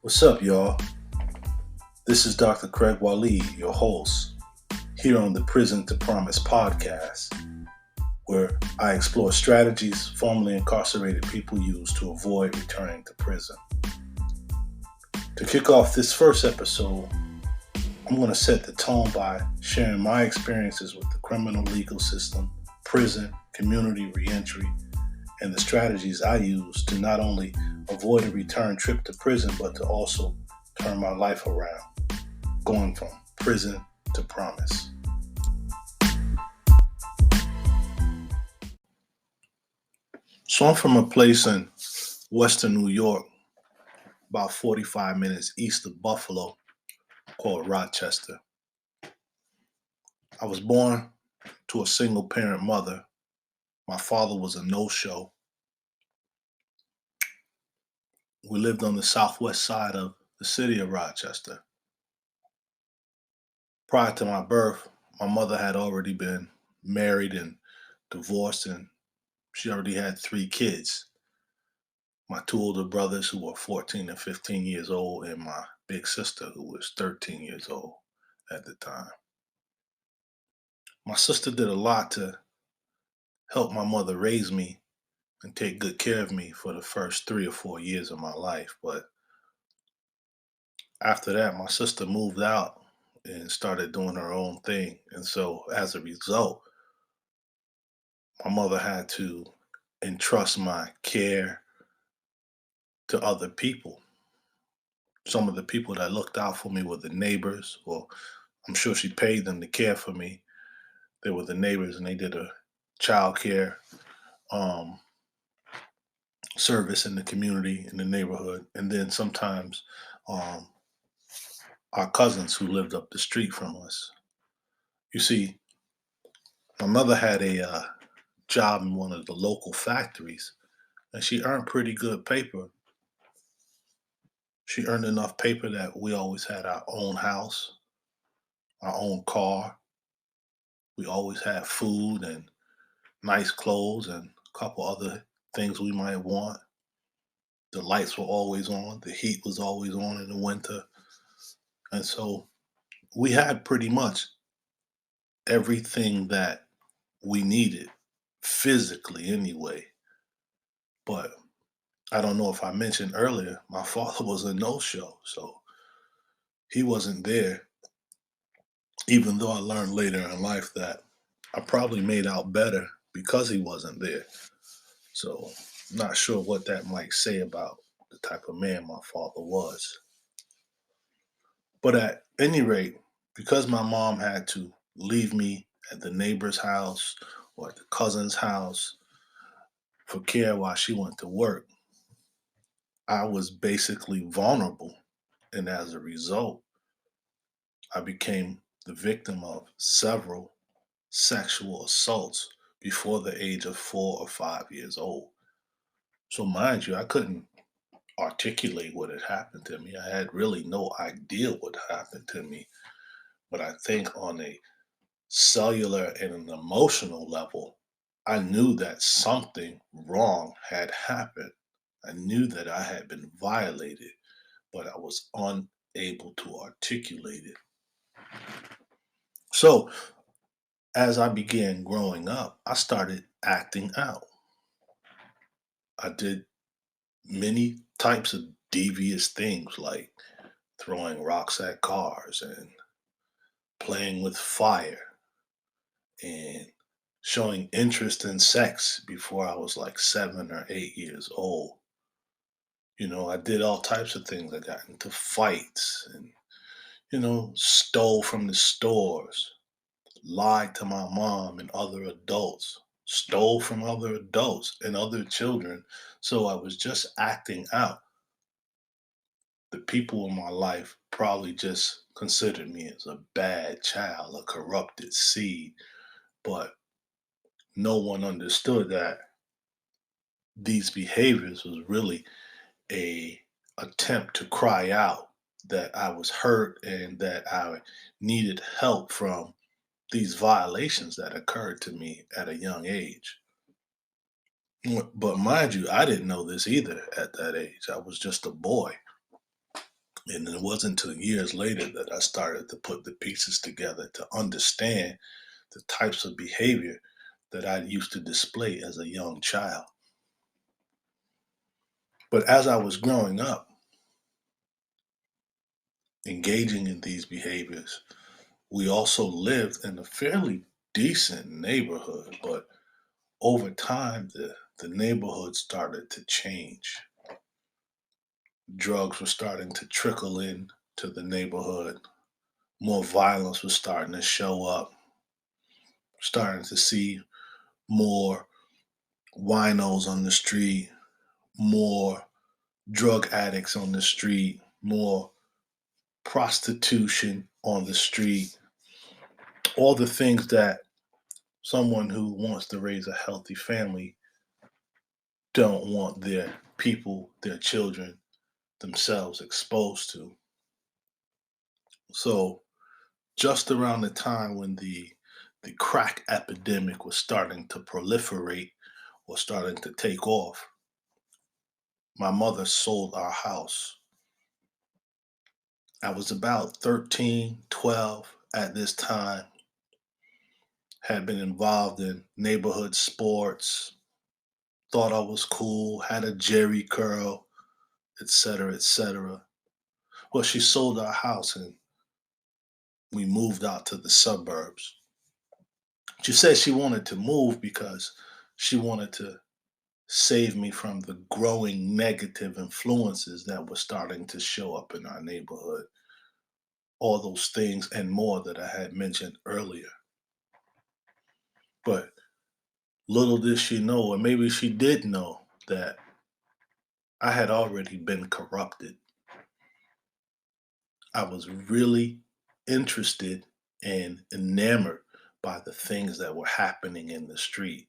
What's up, y'all? This is Dr. Craig Waleed, your host, here on the Prison to Promise podcast, where I explore strategies formerly incarcerated people use to avoid returning to prison. To kick off this first episode, I'm going to set the tone by sharing my experiences with the criminal legal system, prison, community reentry, and the strategies I use to not only avoid a return trip to prison, but to also turn my life around, going from prison to promise. So I'm from a place in Western New York, about 45 minutes east of Buffalo, called Rochester. I was born to a single parent mother. My father was a no-show. We lived on the southwest side of the city of Rochester. Prior to my birth, my mother had already been married and divorced, and she already had 3 kids. My 2 older brothers, who were 14 and 15 years old, and my big sister, who was 13 years old at the time. My sister did a lot to help my mother raise me and take good care of me for the first 3 or 4 years of my life. But after that, my sister moved out and started doing her own thing. And so as a result, my mother had to entrust my care to other people. Some of the people that looked out for me were the neighbors, or I'm sure she paid them to care for me. They were the neighbors, and they did a child care um, service in the community, in the neighborhood. And then sometimes um, our cousins who lived up the street from us. You see, my mother had a job in one of the local factories, and she earned pretty good paper. She earned enough paper that we always had our own house, our own car. We always had food and nice clothes and a couple other things we might want. The lights were always on. The heat was always on in the winter. And so we had pretty much everything that we needed physically anyway. But I don't know if I mentioned earlier, my father was a no-show. So he wasn't there, even though I learned later in life that I probably made out better because he wasn't there. So not sure what that might say about the type of man my father was. But at any rate, because my mom had to leave me at the neighbor's house or at the cousin's house for care while she went to work, I was basically vulnerable. And as a result, I became the victim of several sexual assaults before the age of 4 or 5 years old. So, mind you, I couldn't articulate what had happened to me. I had really no idea what happened to me. But I think on a cellular and an emotional level, I knew that something wrong had happened. I knew that I had been violated, but I was unable to articulate it. So, as I began growing up, I started acting out. I did many types of devious things like throwing rocks at cars and playing with fire and showing interest in sex before I was like 7 or 8 years old. I did all types of things. I got into fights and, stole from the stores, lied to my mom and other adults, stole from other adults and other children. So I was just acting out. The people in my life probably just considered me as a bad child, a corrupted seed, but no one understood that these behaviors was really a attempt to cry out that I was hurt and that I needed help from these violations that occurred to me at a young age. But mind you, I didn't know this either at that age. I was just a boy. And it wasn't until years later that I started to put the pieces together to understand the types of behavior that I used to display as a young child. But as I was growing up, engaging in these behaviors, we also lived in a fairly decent neighborhood. But over time, the neighborhood started to change. Drugs were starting to trickle in to the neighborhood. More violence was starting to show up. Starting to see more winos on the street, more drug addicts on the street, more prostitution on the street, all the things that someone who wants to raise a healthy family don't want their people, their children themselves exposed to. So just around the time when the crack epidemic was starting to proliferate or starting to take off, my mother sold our house. I was about 13, 12 at this time, had been involved in neighborhood sports, thought I was cool, had a Jerry curl, etc., etc. Well, she sold our house and we moved out to the suburbs. She said she wanted to move because she wanted to save me from the growing negative influences that were starting to show up in our neighborhood. All those things and more that I had mentioned earlier. But little did she know, or maybe she did know, that I had already been corrupted. I was really interested and enamored by the things that were happening in the street.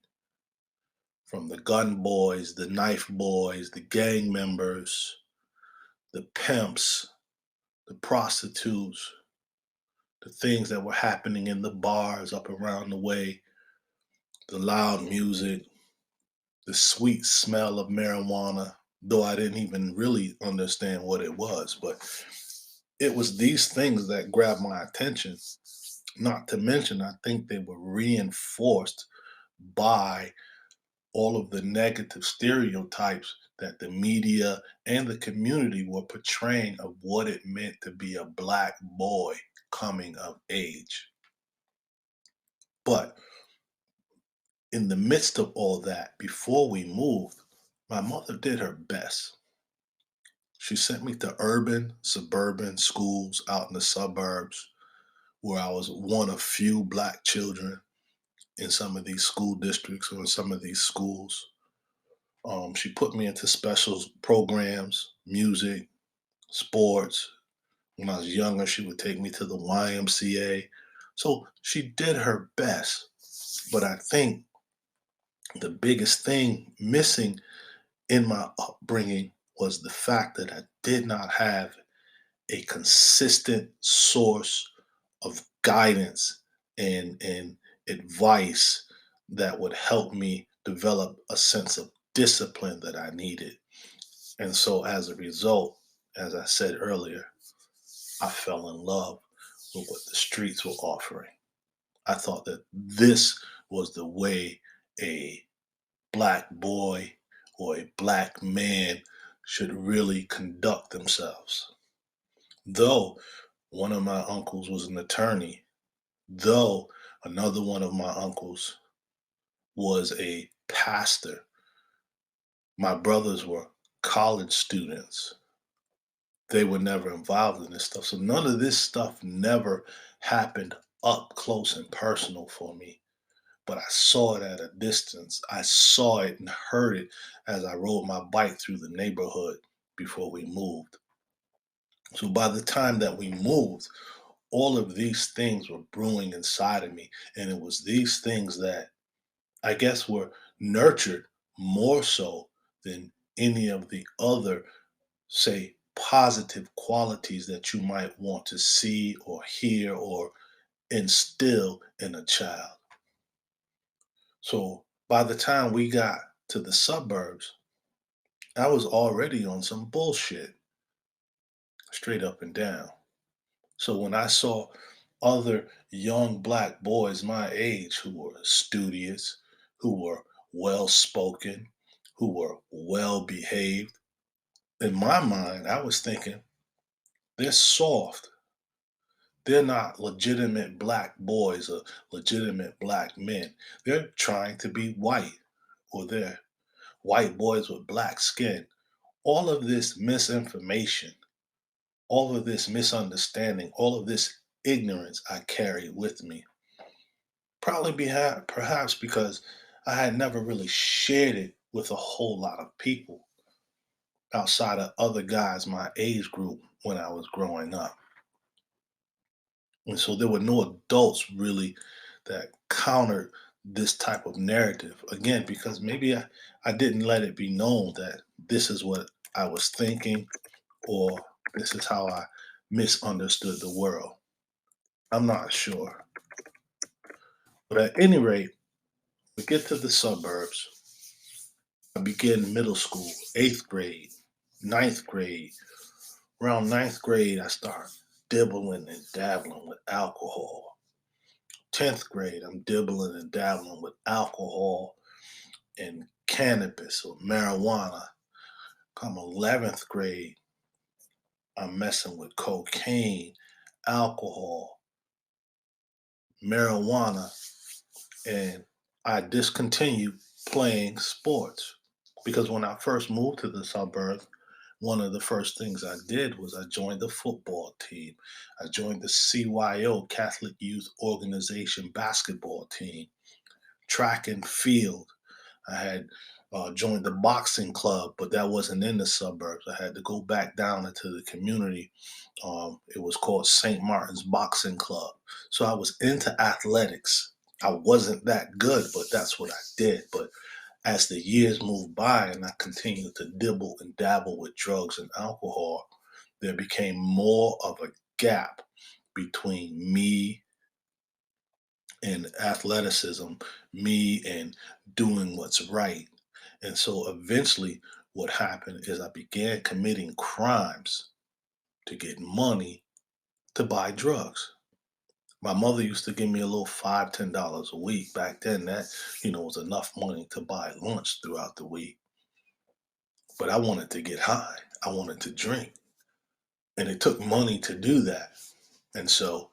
From the gun boys, the knife boys, the gang members, the pimps, the prostitutes, the things that were happening in the bars up around the way, the loud music, the sweet smell of marijuana, though I didn't even really understand what it was. But it was these things that grabbed my attention. Not to mention, I think they were reinforced by all of the negative stereotypes that the media and the community were portraying of what it meant to be a black boy coming of age. But in the midst of all that, before we moved, my mother did her best. She sent me to urban, suburban schools out in the suburbs where I was one of few black children in some of these school districts or in some of these schools. She put me into special programs, music, sports. When I was younger, she would take me to the YMCA. So she did her best. But I think the biggest thing missing in my upbringing was the fact that I did not have a consistent source of guidance and advice that would help me develop a sense of discipline that I needed. And so as a result, as I said earlier, I fell in love with what the streets were offering. I thought that this was the way a black boy or a black man should really conduct themselves. Though one of my uncles was an attorney, though another one of my uncles was a pastor, my brothers were college students. They were never involved in this stuff. So none of this stuff never happened up close and personal for me. But I saw it at a distance. I saw it and heard it as I rode my bike through the neighborhood before we moved. So by the time that we moved, all of these things were brewing inside of me. And it was these things that I guess were nurtured more so than any of the other, say, positive qualities that you might want to see or hear or instill in a child. So by the time we got to the suburbs, I was already on some bullshit. straight up and down. So when I saw other young black boys my age who were studious, who were well spoken, who were well behaved, in my mind, I was thinking, they're soft. They're not legitimate black boys or legitimate black men. They're trying to be white, or they're white boys with black skin. All of this misinformation, all of this misunderstanding, all of this ignorance I carried with me. Probably perhaps because I had never really shared it with a whole lot of people outside of other guys my age group when I was growing up. And so there were no adults really that countered this type of narrative. Again, because maybe I didn't let it be known that this is what I was thinking or this is how I misunderstood the world. I'm not sure. But at any rate, we get to the suburbs. I begin middle school, eighth grade, ninth grade. Around ninth grade, I start dibbling and dabbling with alcohol. 10th grade, I'm dibbling and dabbling with alcohol and cannabis or marijuana. Come 11th grade, I'm messing with cocaine, alcohol, marijuana, and I discontinued playing sports because when I first moved to the suburbs, one of the first things I did was I joined the football team. I joined the CYO Catholic Youth Organization basketball team, track and field. I had joined the boxing club, but that wasn't in the suburbs. I had to go back down into the community. It was called St. Martin's Boxing Club. So I was into athletics. I wasn't that good, but that's what I did. But as the years moved by and I continued to dibble and dabble with drugs and alcohol, there became more of a gap between me and athleticism, me and doing what's right. And so eventually, what happened is I began committing crimes to get money to buy drugs. My mother used to give me a little $5, $10 a week. Back then, that was enough money to buy lunch throughout the week. But I wanted to get high. I wanted to drink, and it took money to do that. And so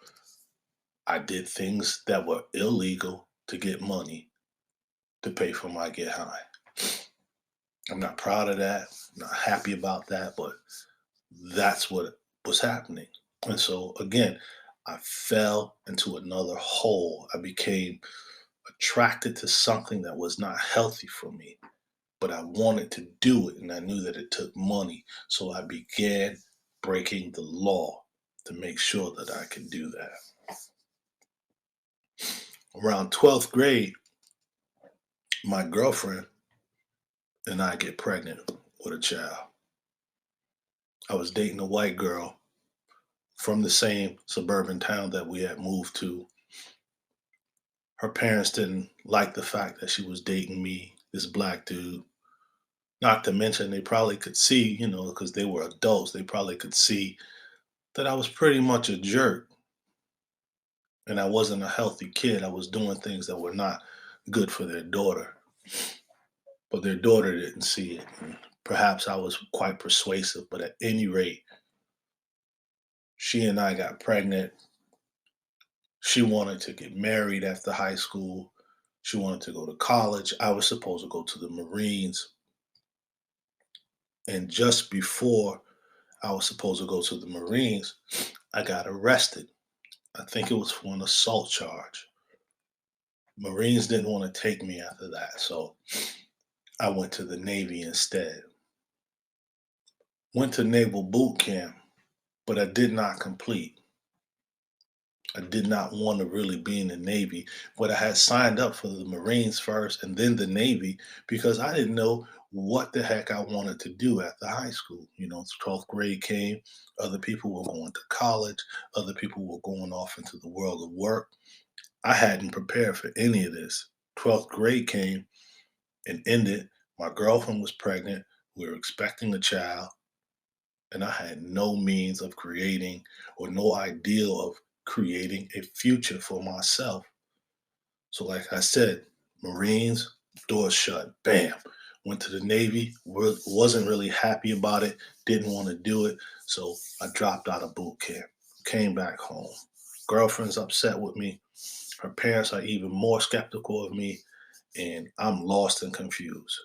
I did things that were illegal to get money to pay for my get high. I'm not proud of that, not happy about that, but that's what was happening. And so again, I fell into another hole. I became attracted to something that was not healthy for me, but I wanted to do it and I knew that it took money. So I began breaking the law to make sure that I could do that. Around 12th grade, my girlfriend and I get pregnant with a child. I was dating a white girl from the same suburban town that we had moved to. Her parents didn't like the fact that she was dating me, this black dude. Not to mention, they probably could see, because they were adults, they probably could see that I was pretty much a jerk and I wasn't a healthy kid. I was doing things that were not good for their daughter, but their daughter didn't see it. And perhaps I was quite persuasive, but at any rate, she and I got pregnant. She wanted to get married after high school. She wanted to go to college. I was supposed to go to the Marines. And just before I was supposed to go to the Marines, I got arrested. I think it was for an assault charge. Marines didn't want to take me after that. So I went to the Navy instead. Went to Naval boot camp, but I did not complete. I did not want to really be in the Navy, but I had signed up for the Marines first and then the Navy because I didn't know what the heck I wanted to do after high school. 12th grade came, other people were going to college, other people were going off into the world of work. I hadn't prepared for any of this. 12th grade came and ended. My girlfriend was pregnant. We were expecting a child. and I had no means of creating or no idea of creating a future for myself. So, like I said, Marines, door shut, bam. Went to the Navy, wasn't really happy about it, didn't want to do it. So I dropped out of boot camp, came back home. Girlfriend's upset with me. Her parents are even more skeptical of me, and I'm lost and confused.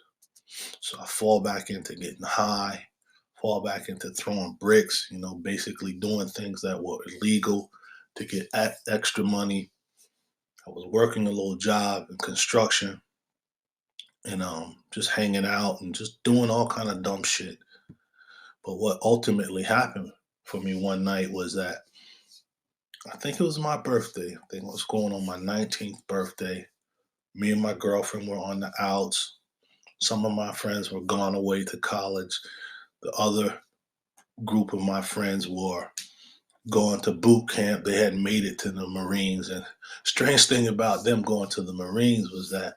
So I fall back into getting high, fall back into throwing bricks, basically doing things that were illegal to get extra money. I was working a little job in construction and just hanging out and just doing all kind of dumb shit. But what ultimately happened for me one night was that I think it was my birthday. I think it was going on my 19th birthday. Me and my girlfriend were on the outs. Some of my friends were gone away to college. The other group of my friends were going to boot camp. They hadn't made it to the Marines. And strange thing about them going to the Marines was that,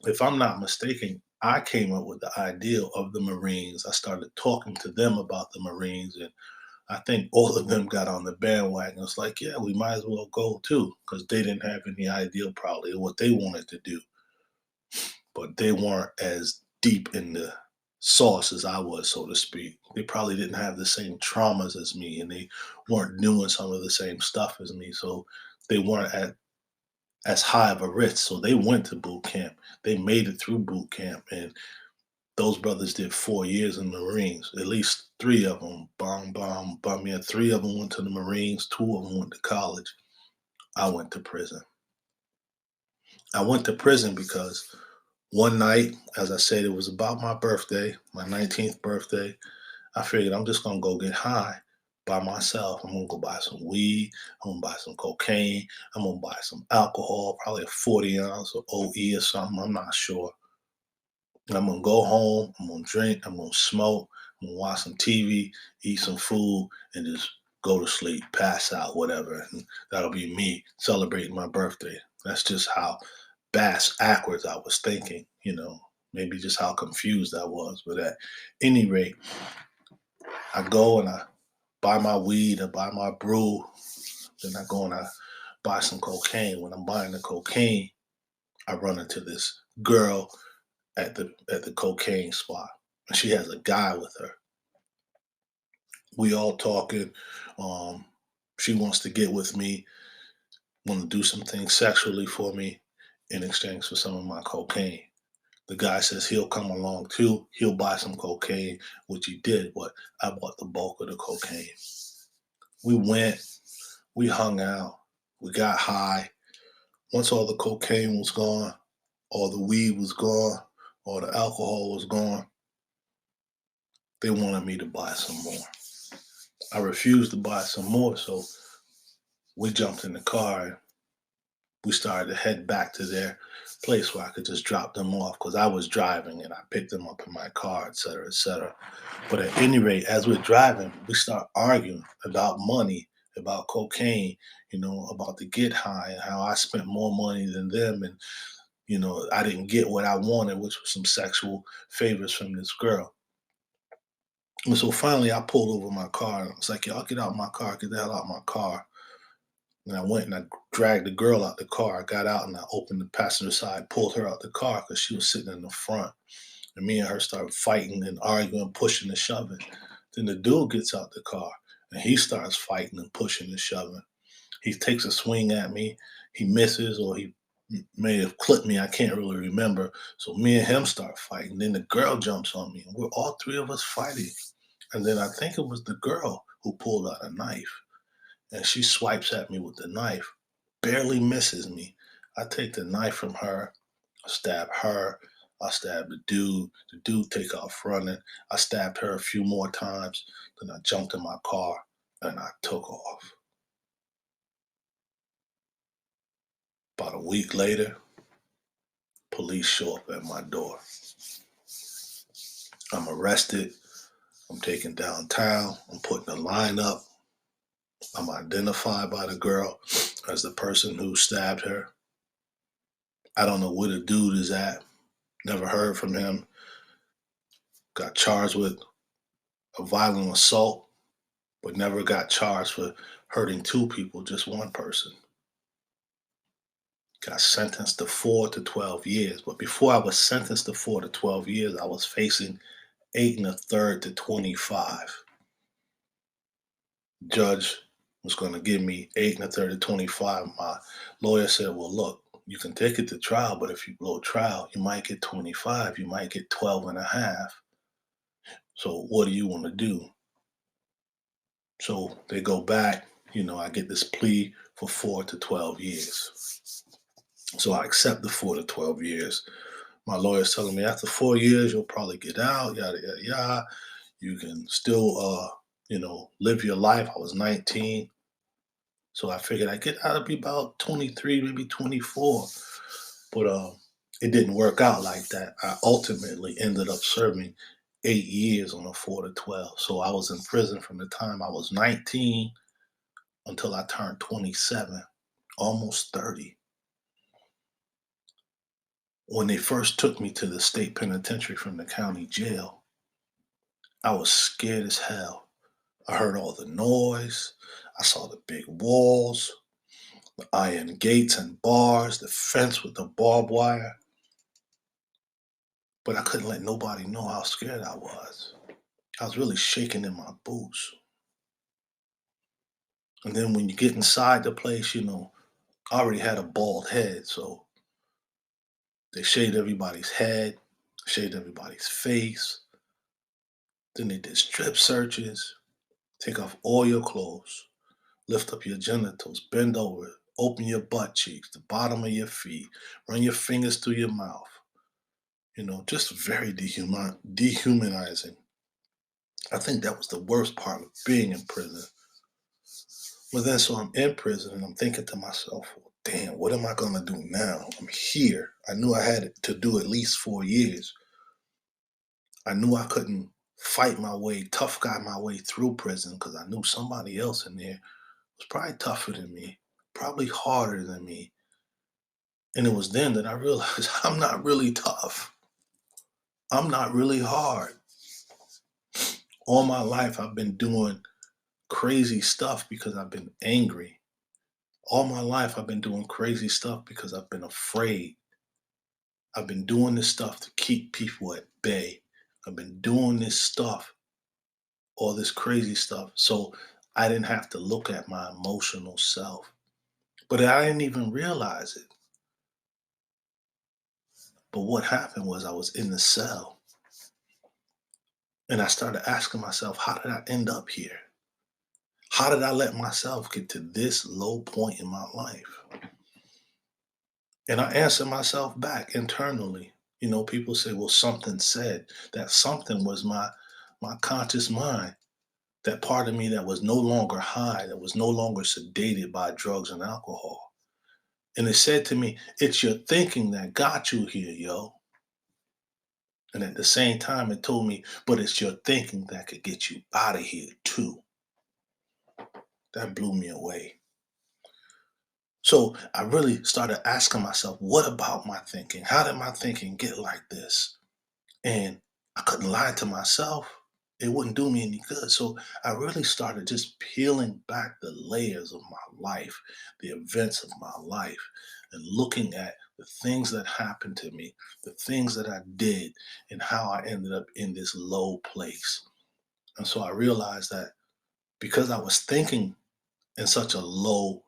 if I'm not mistaken, I came up with the idea of the Marines. I started talking to them about the Marines, and I think all of them got on the bandwagon. It's like, yeah, we might as well go too, because they didn't have any idea probably of what they wanted to do, but they weren't as deep in the sauce as I was, so to speak. They probably didn't have the same traumas as me, and they weren't doing some of the same stuff as me, so they weren't at as high of a risk. So they went to boot camp. They made it through boot camp, and those brothers did 4 years in the Marines. At least three of them, bomb, bomb, bomb. Yeah, three of them went to the Marines. Two of them went to college. I went to prison. I went to prison because one night, as I said, it was about my birthday, my 19th birthday. I figured I'm just gonna go get high by myself. I'm gonna go buy some weed. I'm gonna buy some cocaine. I'm gonna buy some alcohol, probably a 40 ounce of OE or something. I'm not sure. I'm gonna go home. I'm gonna drink. I'm gonna smoke. I'm gonna watch some TV, eat some food, and just go to sleep, pass out, whatever. And that'll be me celebrating my birthday. That's just how bass backwards I was thinking. Maybe just how confused I was. But at any rate, I go and I buy my weed, I buy my brew, then I go and I buy some cocaine. When I'm buying the cocaine, I run into this girl at the cocaine spot. And she has a guy with her. We all talking. Um, she wants to get with me, want to do some things sexually for me in exchange for some of my cocaine. The guy says he'll come along too. He'll buy some cocaine, which he did, but I bought the bulk of the cocaine. We went, we hung out, we got high. Once all the cocaine was gone, all the weed was gone, all the alcohol was gone, they wanted me to buy some more. I refused to buy some more, so we jumped in the car and we started to head back to their place where I could just drop them off because I was driving and I picked them up in my car, et cetera, et cetera. But at any rate, as we're driving, we start arguing about money, about cocaine, about the get high and how I spent more money than them. And, I didn't get what I wanted, which was some sexual favors from this girl. And so finally, I pulled over my car. And I was like, y'all get out my car, get the hell out my car. And I went and I dragged the girl out the car. I got out and I opened the passenger side, pulled her out the car because she was sitting in the front. And me and her started fighting and arguing, pushing and shoving. Then the dude gets out the car and he starts fighting and pushing and shoving. He takes a swing at me. He misses, or he may have clipped me. I can't really remember. So me and him start fighting. Then the girl jumps on me. And we're all three of us fighting. And then I think it was the girl who pulled out a knife. And she swipes at me with the knife, barely misses me. I take the knife from her, I stab her, I stab the dude take off running. I stabbed her a few more times, then I jumped in my car and I took off. About a week later, police show up at my door. I'm arrested, I'm taken downtown, I'm put in a lineup. I'm identified by the girl as the person who stabbed her. I don't know where the dude is at. Never heard from him. Got charged with a violent assault, but never got charged for hurting two people, just one person. Got sentenced to 4 to 12 years. But before I was sentenced to 4 to 12 years, I was facing 8 1/3 to 25. Judge was going to give me 8 1/3 to 25. My lawyer said, well, look, you can take it to trial, but if you blow trial, you might get 25, you might get 12 and a half. So what do you want to do? So they go back, I get this plea for 4 to 12 years. So I accept the 4 to 12 years. My lawyer's telling me after 4 years, you'll probably get out, yada, yada, yada. You can still, live your life. I was 19. So I figured I get out to be about 23, maybe 24. But it didn't work out like that. I ultimately ended up serving 8 years on a 4 to 12. So I was in prison from the time I was 19 until I turned 27, almost 30. When they first took me to the state penitentiary from the county jail, I was scared as hell. I heard all the noise. I saw the big walls, the iron gates and bars, the fence with the barbed wire. But I couldn't let nobody know how scared I was. I was really shaking in my boots. And then when you get inside the place, I already had a bald head. So they shaved everybody's head, shaved everybody's face. Then they did strip searches, take off all your clothes, lift up your genitals, bend over, open your butt cheeks, the bottom of your feet, run your fingers through your mouth. Just very dehumanizing. I think that was the worst part of being in prison. Well, then, so I'm in prison and I'm thinking to myself, well, damn, what am I going to do now? I'm here. I knew I had to do at least 4 years. I knew I couldn't fight my way, tough guy my way through prison because I knew somebody else in there was probably tougher than me, probably harder than me. And it was then that I realized I'm not really tough. I'm not really hard. All my life, I've been doing crazy stuff because I've been angry. All my life, I've been doing crazy stuff because I've been afraid. I've been doing this stuff to keep people at bay. I've been doing this stuff, all this crazy stuff, so I didn't have to look at my emotional self. But I didn't even realize it. But what happened was I was in the cell and I started asking myself, how did I end up here? How did I let myself get to this low point in my life? And I answered myself back internally. People say, well, something said. That something was my conscious mind, that part of me that was no longer high, that was no longer sedated by drugs and alcohol. And it said to me, it's your thinking that got you here, yo. And at the same time, it told me, but it's your thinking that could get you out of here too. That blew me away. So I really started asking myself, what about my thinking? How did my thinking get like this? And I couldn't lie to myself. It wouldn't do me any good. So I really started just peeling back the layers of my life, the events of my life, and looking at the things that happened to me, the things that I did, and how I ended up in this low place. And so I realized that because I was thinking in such a low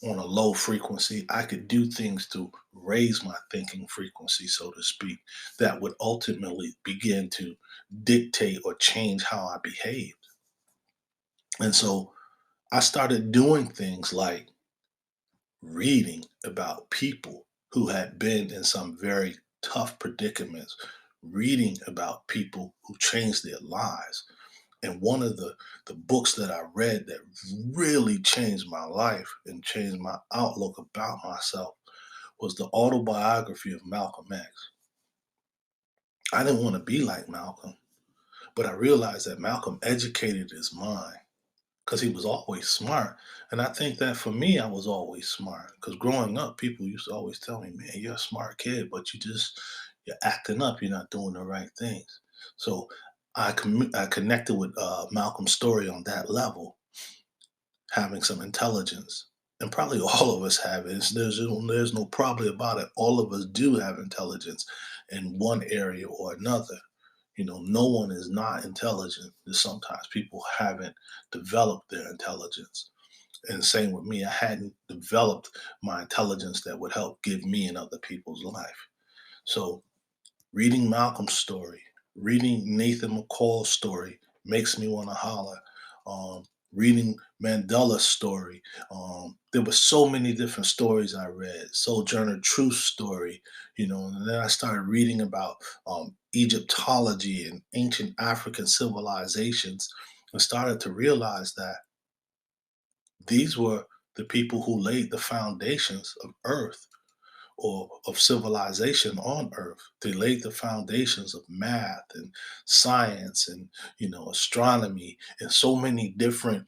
on a low frequency, I could do things to raise my thinking frequency, so to speak, that would ultimately begin to dictate or change how I behaved. And so I started doing things like reading about people who had been in some very tough predicaments, reading about people who changed their lives. And one of the books that I read that really changed my life and changed my outlook about myself was the autobiography of Malcolm X. I didn't want to be like Malcolm, but I realized that Malcolm educated his mind because he was always smart. And I think that for me, I was always smart because growing up, people used to always tell me, man, you're a smart kid, but you're acting up. You're not doing the right things. So I connected with Malcolm's story on that level, having some intelligence. And probably all of us have it. There's no probably about it. All of us do have intelligence in one area or another. No one is not intelligent. There's sometimes people haven't developed their intelligence. And same with me, I hadn't developed my intelligence that would help give me and other people's life. So reading Malcolm's story, reading Nathan McCall's story makes me want to holler. Reading Mandela's story, there were so many different stories I read. Sojourner Truth's story, and then I started reading about Egyptology and ancient African civilizations, and started to realize that these were the people who laid the foundations of Earth or of civilization on earth. They laid the foundations of math and science and astronomy and so many different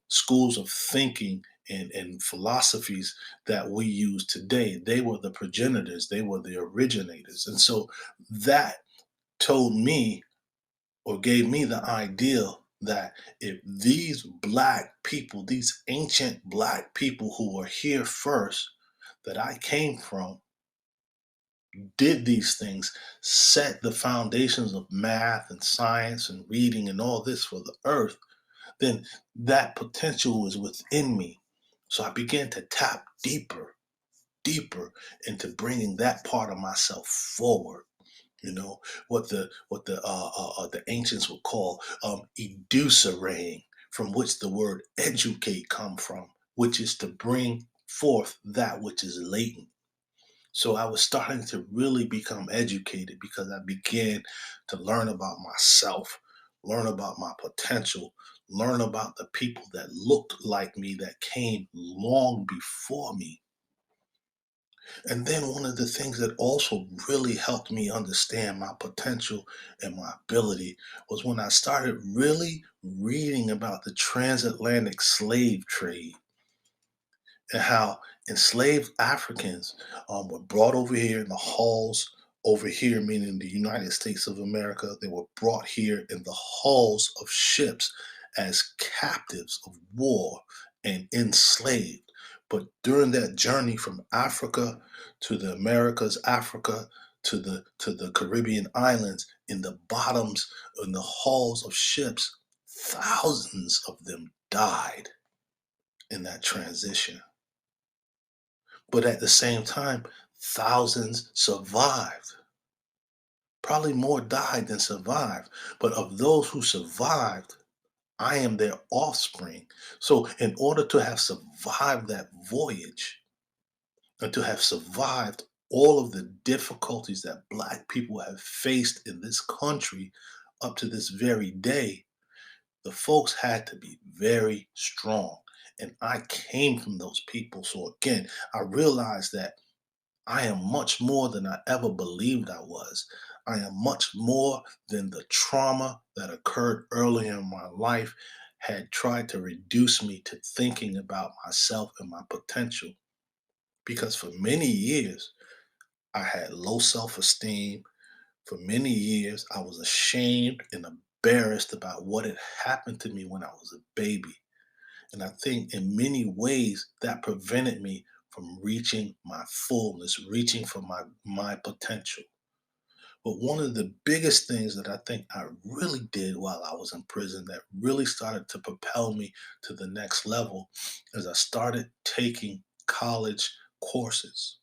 schools of thinking and philosophies that we use today. They were the progenitors, they were the originators. And so that told me or gave me the ideal that if these black people, these ancient black people who were here first, that I came from, did these things, set the foundations of math and science and reading and all this for the earth, then that potential was within me. So I began to tap deeper, deeper into bringing that part of myself forward. What the ancients would call educerating, from which the word educate come from, which is to bring forth that which is latent. So I was starting to really become educated because I began to learn about myself, learn about my potential, learn about the people that looked like me that came long before me. And then one of the things that also really helped me understand my potential and my ability was when I started really reading about the transatlantic slave trade and how enslaved Africans were brought over here in the halls over here, meaning the United States of America. They were brought here in the hulls of ships as captives of war and enslaved. But during that journey from Africa to the Americas, Africa to the Caribbean islands, in the bottoms, in the hulls of ships, thousands of them died in that transition. But at the same time, thousands survived. Probably more died than survived. But of those who survived, I am their offspring. So, in order to have survived that voyage and to have survived all of the difficulties that Black people have faced in this country up to this very day, the folks had to be very strong. And I came from those people. So, again, I realized that I am much more than I ever believed I was. I am much more than the trauma that occurred earlier in my life had tried to reduce me to thinking about myself and my potential. Because for many years, I had low self esteem. For many years, I was ashamed and embarrassed about what had happened to me when I was a baby. And I think in many ways that prevented me from reaching my fullness, reaching for my potential. But one of the biggest things that I think I really did while I was in prison that really started to propel me to the next level is I started taking college courses.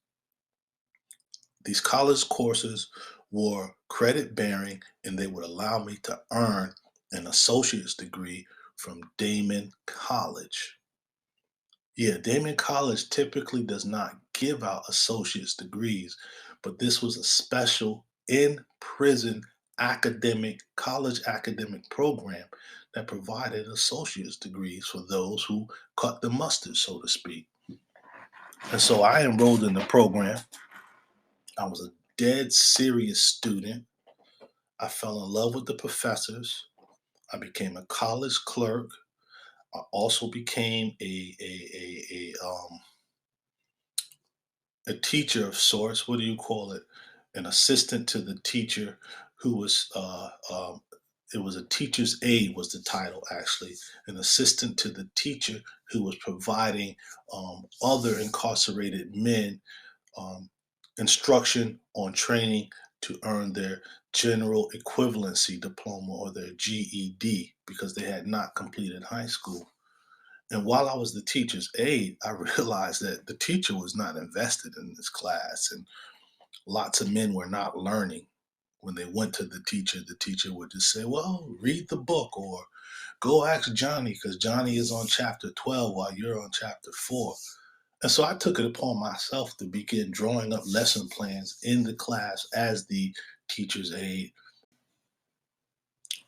These college courses were credit bearing and they would allow me to earn an associate's degree from Damon College. Yeah, Damon College typically does not give out associate's degrees, but this was a special in prison college academic program that provided associate's degrees for those who cut the mustard, so to speak. And so I enrolled in the program. I was a dead serious student. I fell in love with the professors. I became a college clerk. I also became a teacher of sorts. What do you call it? An assistant to the teacher who was it was a teacher's aide was the title, actually, an assistant to the teacher who was providing other incarcerated men um, instruction on training to earn their general equivalency diploma or their GED because they had not completed high school. And while I was the teacher's aide, I realized that the teacher was not invested in this class, and lots of men were not learning. When they went to the teacher would just say, "Well, read the book," or "Go ask Johnny because Johnny is on chapter 12 while you're on chapter 4." And so I took it upon myself to begin drawing up lesson plans in the class as the teacher's aide.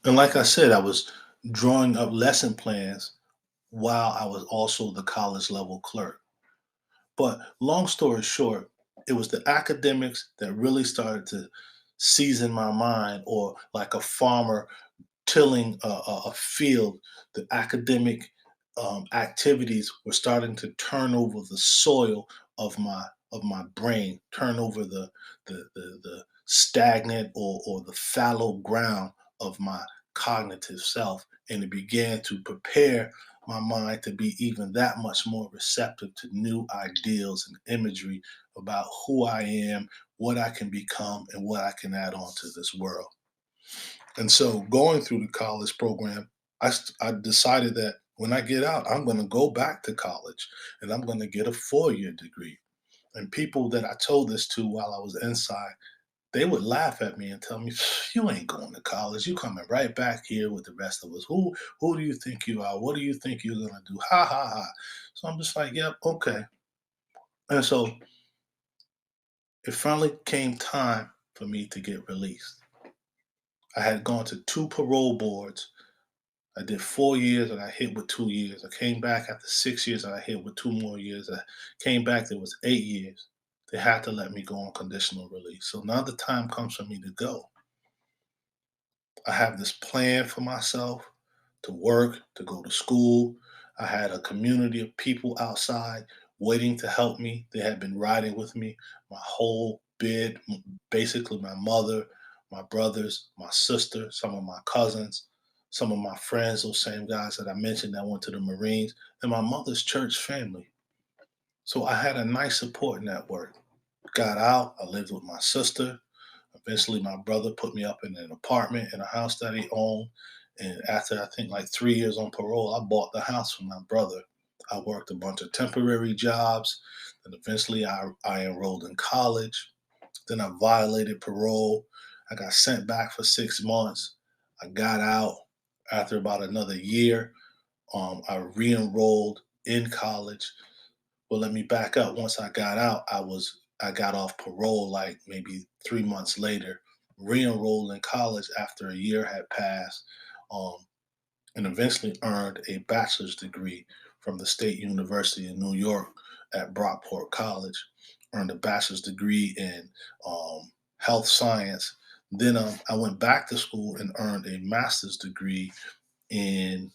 And like I said, I was drawing up lesson plans while I was also the college level clerk. But long story short, it was the academics that really started to season my mind, or like a farmer tilling a field, the academic activities were starting to turn over the soil of my brain, turn over the stagnant or the fallow ground of my cognitive self, and it began to prepare my mind to be even that much more receptive to new ideals and imagery about who I am, what I can become, and what I can add on to this world. And so going through the college program, I decided that when I get out, I'm going to go back to college and I'm going to get a 4-year degree. And people that I told this to while I was inside, they would laugh at me and tell me, "You ain't going to college. You coming right back here with the rest of us. Who do you think you are? What do you think you're going to do? Ha ha ha." So I'm just like, "Yep, okay." And so it finally came time for me to get released. I had gone to 2 parole boards. I did 4 years and I hit with 2 years. I came back after 6 years and I hit with 2 more years. I came back, there was 8 years. They had to let me go on conditional release. So now the time comes for me to go. I have this plan for myself to work, to go to school. I had a community of people outside waiting to help me. They had been riding with me my whole bid, basically my mother, my brothers, my sister, some of my cousins, some of my friends, those same guys that I mentioned that went to the Marines, and my mother's church family. So I had a nice support network. Got out, I lived with my sister. Eventually, my brother put me up in an apartment in a house that he owned. And after I think like 3 years on parole, I bought the house from my brother. I worked a bunch of temporary jobs. And eventually, I enrolled in college. Then I violated parole. I got sent back for 6 months. I got out after about another year. I re enrolled in college. Well, let me back up. Once I got out, I got off parole like maybe 3 months later, re-enrolled in college after a year had passed, um, and eventually earned a bachelor's degree from the State University in New York at Brockport College. Earned a bachelor's degree in health science. Then I went back to school and earned a master's degree in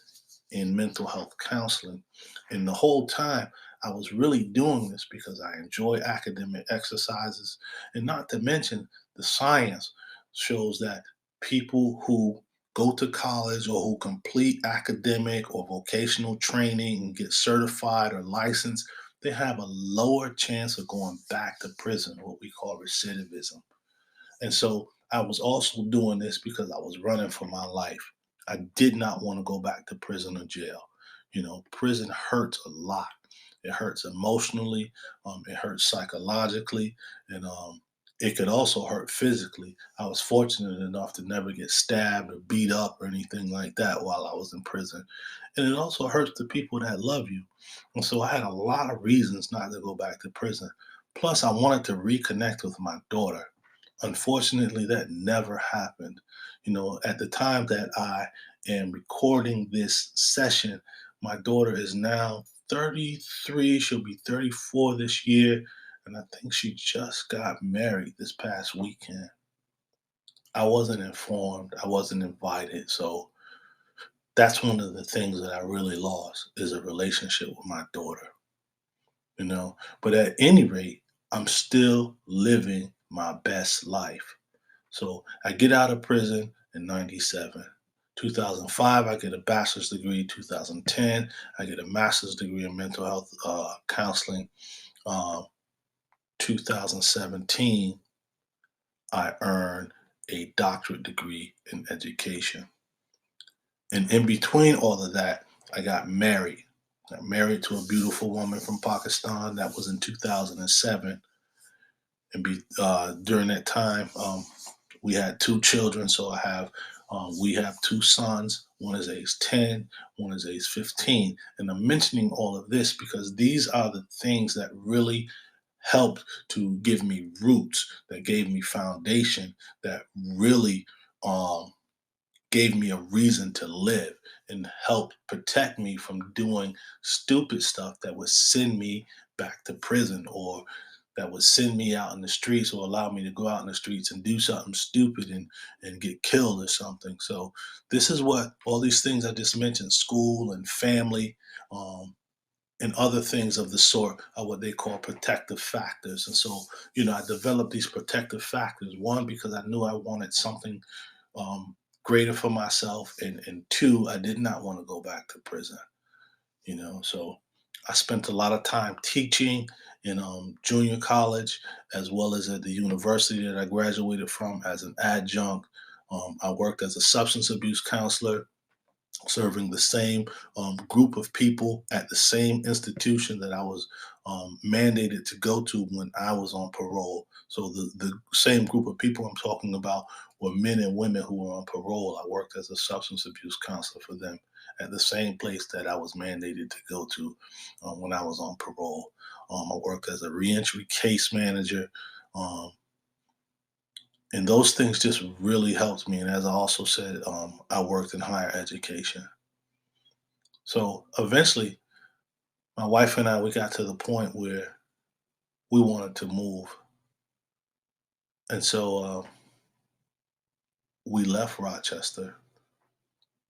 mental health counseling. And the whole time, I was really doing this because I enjoy academic exercises. And not to mention, the science shows that people who go to college or who complete academic or vocational training and get certified or licensed, they have a lower chance of going back to prison, what we call recidivism. And so I was also doing this because I was running for my life. I did not want to go back to prison or jail. You know, prison hurts a lot. It hurts emotionally, it hurts psychologically, and it could also hurt physically. I was fortunate enough to never get stabbed or beat up or anything like that while I was in prison. And it also hurts the people that love you. And so I had a lot of reasons not to go back to prison. Plus, I wanted to reconnect with my daughter. Unfortunately, that never happened. You know, at the time that I am recording this session, my daughter is now 33. She'll be 34 this year. And I think she just got married this past weekend. I wasn't informed, I wasn't invited. So that's one of the things that I really lost is a relationship with my daughter, you know. But at any rate, I'm still living my best life. So I get out of prison in 97. 2005, I get a bachelor's degree. 2010, I get a master's degree in mental health counseling. Um, 2017, I earned a doctorate degree in education. And in between all of that, I got married. Got married to a beautiful woman from Pakistan. That was in 2007. During that time, we had two children. So we have two sons. One is age 10, one is age 15. And I'm mentioning all of this because these are the things that really helped to give me roots, that gave me foundation, that really um, gave me a reason to live and helped protect me from doing stupid stuff that would send me back to prison, or that would send me out in the streets, or allow me to go out in the streets and do something stupid and get killed or something. So this is what all these things I just mentioned, school and family, um, and other things of the sort, are what they call protective factors. And so, I developed these protective factors. One, because I knew I wanted something um, greater for myself, and two, I did not want to go back to prison. So I spent a lot of time teaching in junior college, as well as at the university that I graduated from as an adjunct. I worked as a substance abuse counselor, serving the same group of people at the same institution that I was mandated to go to when I was on parole. So the same group of people I'm talking about were men and women who were on parole. I worked as a substance abuse counselor for them at the same place that I was mandated to go to when I was on parole. I worked as a reentry case manager. Um, and those things just really helped me. And as I also said, I worked in higher education. So eventually, my wife and I, we got to the point where we wanted to move. And so we left Rochester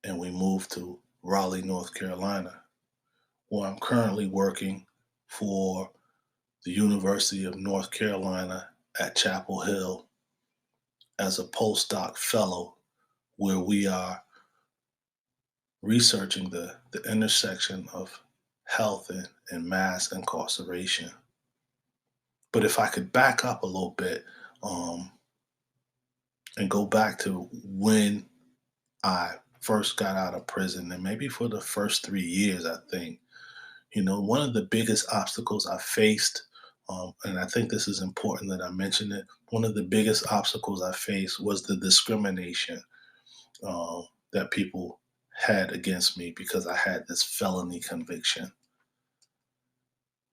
and we moved to Raleigh, North Carolina, where I'm currently working for the University of North Carolina at Chapel Hill as a postdoc fellow, where we are researching the intersection of health and mass incarceration. But if I could back up a little bit, um, and go back to when I first got out of prison, and maybe for the first 3 years, I think, one of the biggest obstacles I faced, and I think this is important that I mention it, one of the biggest obstacles I faced was the discrimination that people had against me because I had this felony conviction.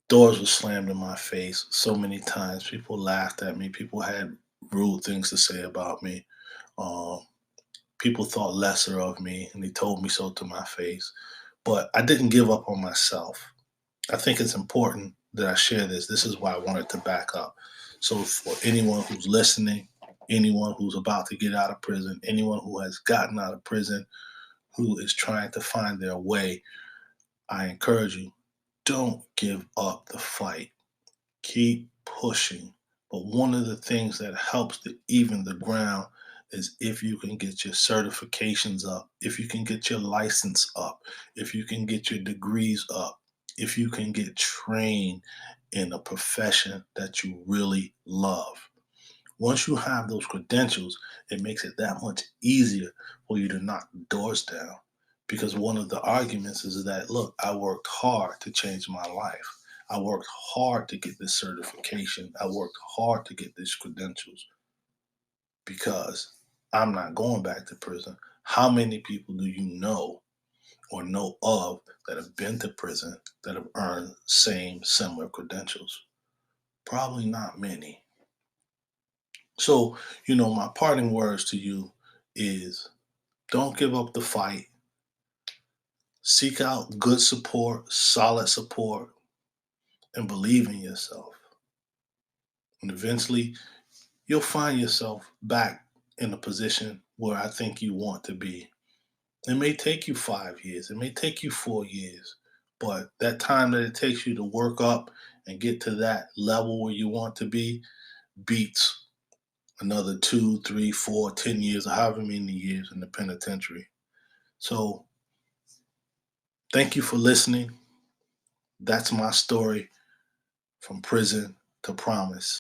Doors were slammed in my face so many times. People laughed at me. People had rude things to say about me. Um, People thought lesser of me, and they told me so to my face. But I didn't give up on myself. I think it's important that I share this. This is why I wanted to back up. So, for anyone who's listening, anyone who's about to get out of prison, anyone who has gotten out of prison, who is trying to find their way, I encourage you, don't give up the fight. Keep pushing. But one of the things that helps to even the ground is if you can get your certifications up, if you can get your license up, if you can get your degrees up, if you can get trained in a profession that you really love. Once you have those credentials, it makes it that much easier for you to knock doors down. Because one of the arguments is that, look, I worked hard to change my life. I worked hard to get this certification. I worked hard to get these credentials because I'm not going back to prison. How many people do you know or know of that have been to prison that have earned same similar credentials? Probably not many. So, my parting words to you is don't give up the fight. Seek out good support, solid support, and believe in yourself. And eventually, you'll find yourself back in a position where I think you want to be. It may take you 5 years, it may take you 4 years, but that time that it takes you to work up and get to that level where you want to be beats another 2, 3, 4, 10 years, or however many years in the penitentiary. So thank you for listening. That's my story from prison to promise.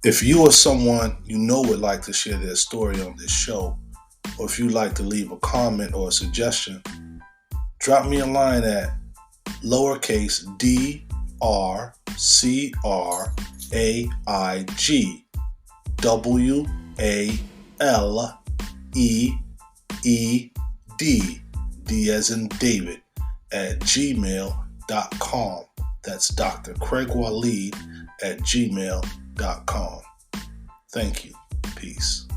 If you or someone you know would like to share their story on this show, or if you'd like to leave a comment or a suggestion, drop me a line at lowercase drcraigwaleed, D as in David, at gmail.com. That's Dr. Craig Waleed at gmail.com. Thank you. Peace.